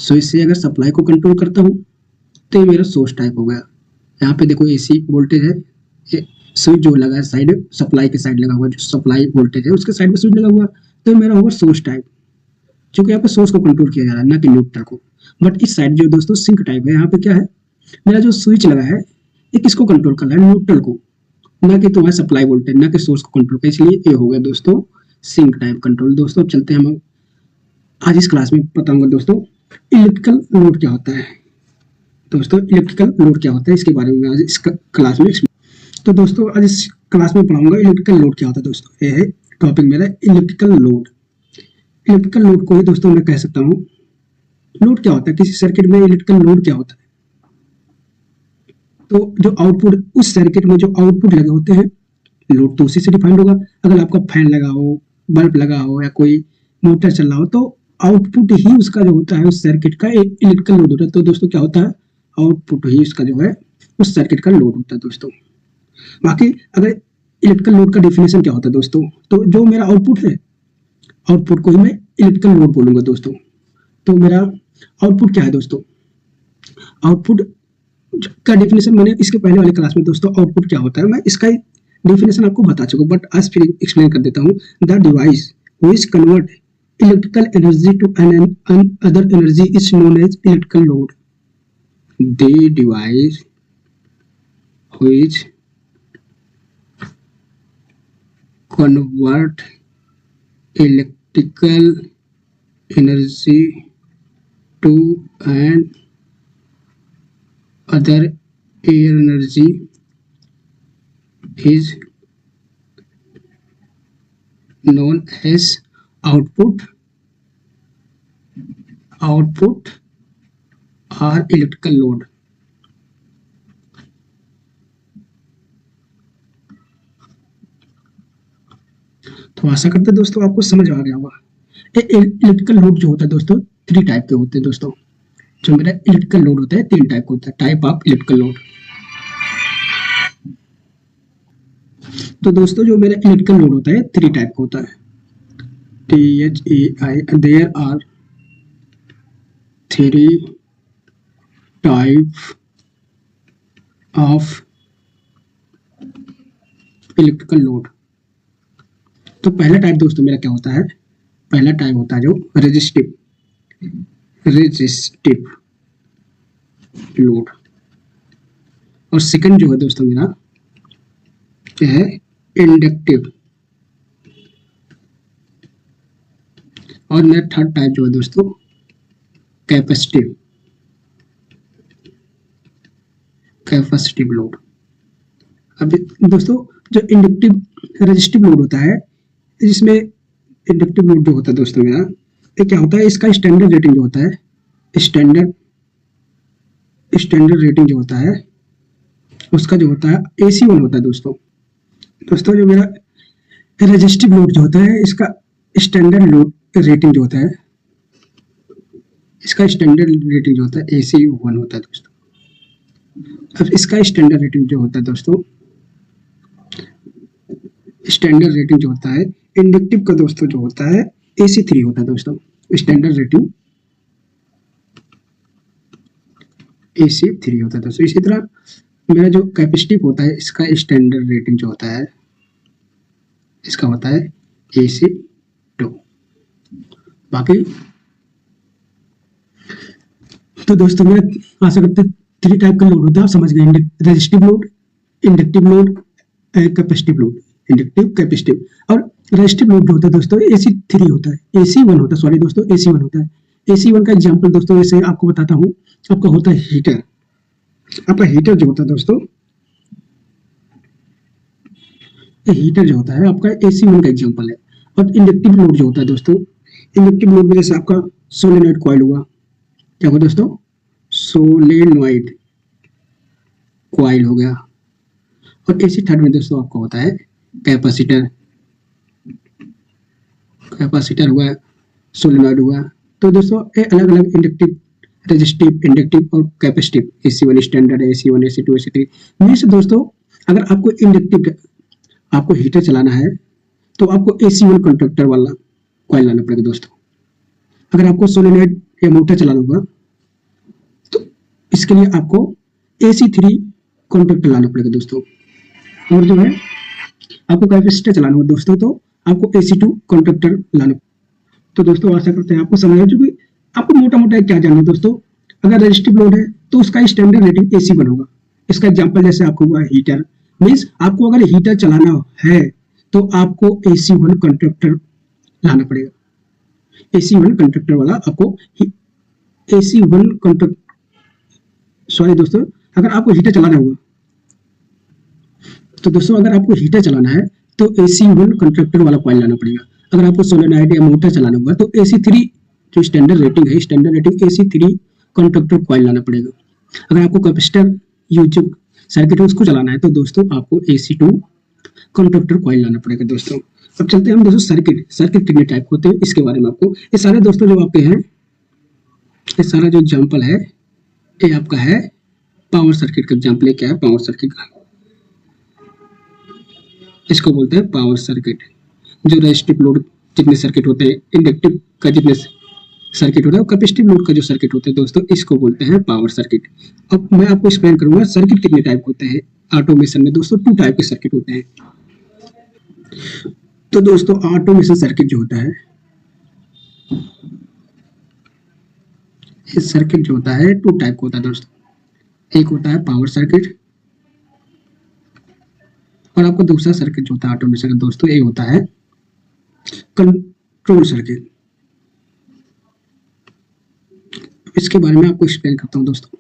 Switch से अगर supply को कंट्रोल करता हूँ तो ये मेरा सोर्स टाइप हो गया। यहाँ पे देखो एसी वोल्टेज है, ये स्विच जो लगा है साइड सप्लाई के साइड लगा हुआ, जो सप्लाई वोल्टेज है उसके साइड में स्विच लगा हुआ, तो ये मेरा होगा सोर्स टाइप, क्योंकि यहाँ पे सोर्स को कंट्रोल किया जा रहा है ना कि न्यूट्रल को। बट इस साइड जो दोस्तों सिंक टाइप है, यहाँ पे क्या है, मेरा जो स्विच लगा है ये किसको कंट्रोल कर रहा है, न्यूट्रल को, ना कि तुम्हारा सप्लाई वोल्टेज, ना कि सोर्स को कंट्रोल कर, इसलिए ये हो गया दोस्तों सिंक टाइप कंट्रोल। दोस्तों अब चलते हैं हम आज इस क्लास में बताऊंगा दोस्तों इलेक्ट्रिकल लोड क्या होता है। दोस्तों इलेक्ट्रिकल लोड क्या होता है इसके बारे में आज इस क्लास में। तो दोस्तों आज इस क्लास में पढ़ाऊंगा इलेक्ट्रिकल लोड क्या होता है। दोस्तों ये है टॉपिक मेरा इलेक्ट्रिकल लोड। इलेक्ट्रिकल लोड को ही दोस्तों मैं कह सकता हूँ लोड क्या होता है, किसी सर्किट में इलेक्ट्रिकल लोड क्या होता है। तो जो आउटपुट, उस सर्किट में जो आउटपुट लगे होते हैं, लोड तो उसी से डिफाइंड होगा। अगर आपका फैन लगा हो, बल्ब लगा हो या कोई मोटर चल रहा हो, तो आउटपुट ही उसका जो होता है उस सर्किट का एक इलेक्ट्रिकल लोड होता है। तो दोस्तों क्या होता है, आउटपुट ही उसका जो है उस सर्किट का लोड होता है दोस्तों। बाकी अगर इलेक्ट्रिकल लोड का डेफिनेशन क्या होता है दोस्तों, तो जो मेरा आउटपुट है, आउटपुट को ही मैं इलेक्ट्रिकल लोड बोलूंगा दोस्तों। तो मेरा आउटपुट क्या है दोस्तों, आउटपुट का डेफिनेशन मैंने इसके पहले वाले क्लास में दोस्तों आउटपुट क्या होता है मैं इसका डेफिनेशन आपको बता चुका हूं, बट आज फिर एक्सप्लेन कर देता हूं। The device which convert electrical energy to another energy is known as electrical load. The device which convert electrical energy to an other energy is known as output or electrical load। तो आशा करते हैं दोस्तों आपको समझ आ गया होगा। Electrical load जो होता है दोस्तों 3 टाइप के होते हैं दोस्तों। जो मेरा इलेक्ट्रिकल लोड होता है 3 टाइप का होता है, टाइप ऑफ इलेक्ट्रिकल लोड। तो दोस्तों जो मेरा इलेक्ट्रिकल लोड होता है 3 टाइप का होता है, THEI। There are 3 type of electrical load. तो पहला टाइप दोस्तों मेरा क्या होता है, पहला टाइप होता है जो रेजिस्टिव लोड, और सेकंड जो है दोस्तों मेरा क्या है, इंडक्टिव, और मेरा थर्ड टाइप जो है दोस्तों कैपेसिटिव लोड। अब दोस्तों जो इंडक्टिव रेजिस्टिव लोड होता है, जिसमें इंडक्टिव लोड जो होता है दोस्तों मेरा ये क्या होता है, इसका स्टैंडर्ड रेटिंग जो होता है, स्टैंडर्ड रेटिंग जो होता है उसका जो होता है AC1 होता है दोस्तों। दोस्तों जो मेरा रेजिस्टिव लोड जो होता है इसका स्टैंडर्ड लोड रेटिंग जो होता है, इसका स्टैंडर्ड रेटिंग जो होता है AC1 होता है दोस्तों। अब इसका स्टैंडर्ड रेटिंग जो होता है दोस्तों, स्टैंडर्ड रेटिंग जो होता है इंडक्टिव का दोस्तों जो होता है AC3 होता है दोस्तों। स्टैंडर्ड रेटिंग AC3 होता है दोस्तों। इसी तरह मेरा जो कैपेसिटिव होता है इसका स्टैंडर्ड रेटिंग जो होता है इसका होता है AC2। बाकी तो दोस्तों मेरा आशा करते 3 टाइप का लोड होता है, आप समझ गए, resistive load, inductive load, capacitive load. Inductive, capacitive और रेजिस्टिव लोड जो होता है दोस्तों AC3 होता है, AC1 होता है, सॉरी दोस्तों AC1 होता है। AC1 का एग्जांपल दोस्तों जैसे आपको बताता हूँ, आपका होता है हीटर। आपका हीटर जो होता है दोस्तों, हीटर जो होता है आपका AC1 का एग्जांपल है। और इंडक्टिव लोड जो होता है दोस्तों, इंडक्टिव लोड में जैसे आपका सोलेनॉइड कॉइल हुआ, क्या हुआ दोस्तों, सोलेनॉइड कॉइल हो गया। और AC3 में दोस्तों आपका होता है कैपेसिटर हुआ, सोलेनॉइड हुआ। तो दोस्तों ये अलग अलग इंडक्टिव, रेजिस्टिव, इंडक्टिव और कैपेसिटिव, AC1 स्टैंडर्ड है, AC1, AC2, AC3 में से दोस्तों अगर आपको इंडक्टिव, आपको हीटर चलाना है तो आपको AC1 कंडक्टर वाला कॉइल लाना पड़ेगा दोस्तों। अगर आपको सोलेनॉइड या मोटर चलाना होगा तो इसके लिए आपको AC3 कॉन्टेक्टर लाना पड़ेगा दोस्तों। और जो है आपको कैपेसिटर चलाना होगा दोस्तों तो आपको AC2 कॉन्टेक्टर लाना। तो दोस्तों आशा करते हैं आपको समझ आ चुकी। आपको मोटा मोटा क्या जानना है दोस्तों, अगर रेजिस्टिव लोड है तो उसका स्टैंडर्ड रेटिंग AC1 होगा। इसका एग्जांपल जैसे आपको हुआ हीटर, मीन्स आपको अगर हीटर चलाना है तो आपको AC1 कॉन्ट्रैक्टर लाना पड़ेगा। AC1 कॉन्ट्रैक्टर वाला आपको AC1 कॉन्ट्रैक्ट सॉरी दोस्तों, अगर आपको हीटर चलाना होगा तो दोस्तों अगर आपको हीटर चलाना है तो AC1 कॉन्ट्रैक्टर वाला कॉइल लाना पड़ेगा। अगर आपको सोलेनॉइड या मोटर चलाना होगा तो AC3 जो स्टैंडर्ड रेटिंग है, standard rating AC3 contractor coil लाना पड़ेगा। अगर आपको कैपेसिटर यूज सर्किट है उसको चलाना है तो दोस्तों आपको AC2 कॉन्ट्रैक्टर कॉइल लाना पड़ेगा दोस्तों। अब चलते हैं हम दोस्तों सर्किट कितने टाइप होते हैं इसके बारे में आपको। ये सारे दोस्तों जो आपके हैं, ये सारा जो एग्जांपल है ये आपका है पावर सर्किट का एग्जांपल है। क्या है पावर सर्किट का, इसको बोलते हैं पावर सर्किट। जो रेजिस्टिव लोड जितने सर्किट होते हैं, इंडक्टिव का जितने सर्किट होता है, कैपेसिटिव लोड का जो सर्किट होता है दोस्तों इसको बोलते हैं पावर सर्किट। अब मैं आपको एक्सप्लेन करूंगा सर्किट कितने टाइप होते हैं। ऑटोमेशन में दोस्तों 2 टाइप के सर्किट होते हैं। तो दोस्तों ऑटोमेशन सर्किट जो होता है, ये सर्किट जो होता है 2 टाइप का होता है दोस्तों। एक होता है पावर सर्किट और आपको दूसरा सर्किट जो होता है ऑटोमेशन का दोस्तों ये होता है कंट्रोल सर्किट। इसके बारे में आपको एक्सप्लेन करता हूं दोस्तों।